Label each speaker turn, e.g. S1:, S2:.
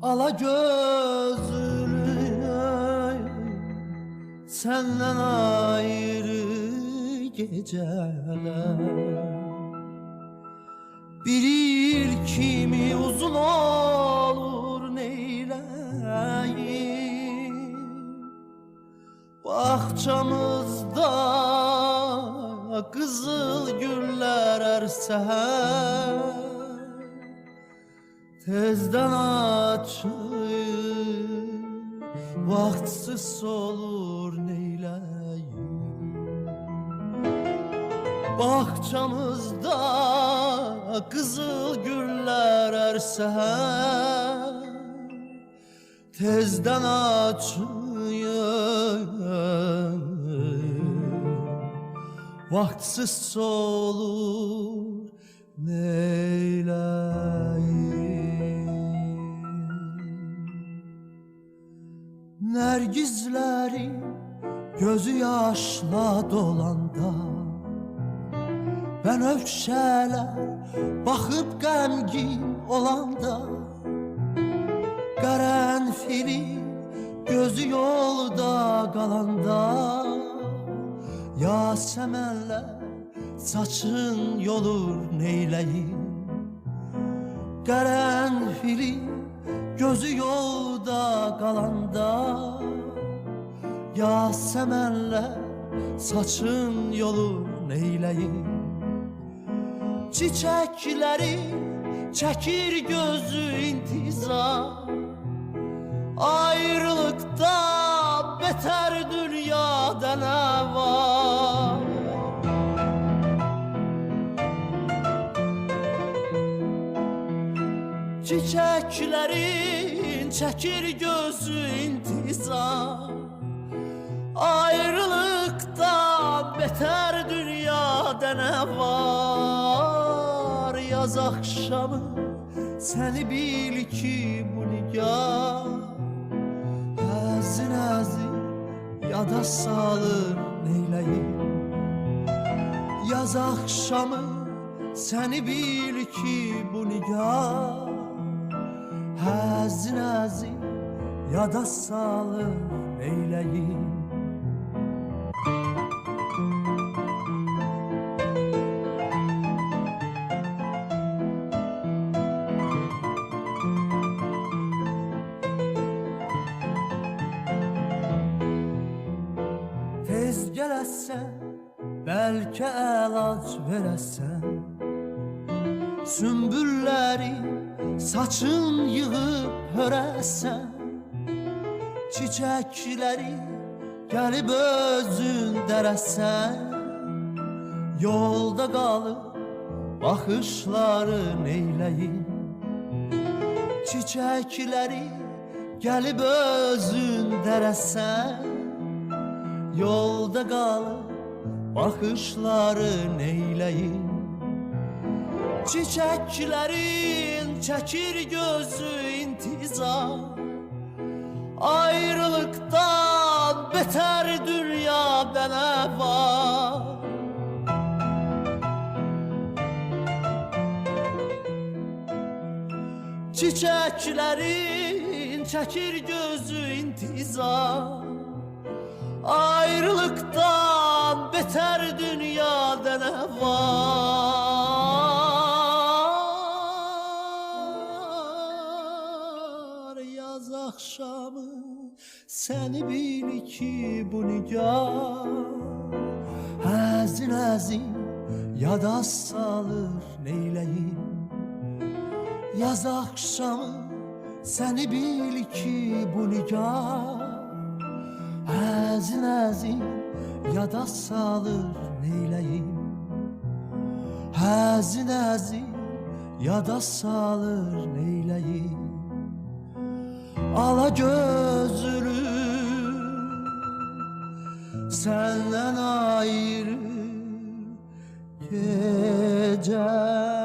S1: Ala gözlü senden ayrı geceler bilir kimi uzun olur neyleyim. Bahçamızda kızıl güller ersen tezden açır, vaktsiz olur neyleyim. Bahçamızda kızıl güller ersen tezden açır, vaktsiz olur neyleyim. Nergizlerin gözü yaşla dolanda ben öfşələr baxıb qəmgin olanda qərənfili gözü yolda qalanda yasəmənlər saçın yolur neyləyim. Qərənfili gözü yolda qalanda yasəmənlər saçın yolur neyləyim. Çiçekleri çekir gözü intizar, ayrılıkta beter dünyada ne var? Çiçeklerin çekir gözü intizar, ayrılıkta beter dünyada ne var? Yaz akşamı seni bil ki bu nigah Həzin əzin yada salır neyləyim. Yaz akşamı seni bil ki bu nigah Həzin əzin yada salır neyləyim. Tez gələsən, bəlkə əlac verəsən, sümbülləri saçın yığıb hörəsən, çiçəkləri gəlib özün dərəsən, yolda qalıb baxışları neyləyim. Çiçəkləri gəlib özün dərəsən, yolda qalıb baxışları neyləyim. Çiçeklerin çekir gözü intizar, ayrılıktan beter dünyada ne var? Çiçeklerin çekir gözü intizar, ayrılıktan beter dünyada ne var? Yaz akşamı seni bil ki bu nigah Həzin əzin yada salır neyləyim. Yaz akşamı seni bil ki bu nigah Həzin əzin yada salır neyləyim. Həzin əzin yada salır neyləyim. Ala gözlü senden ayrı geceler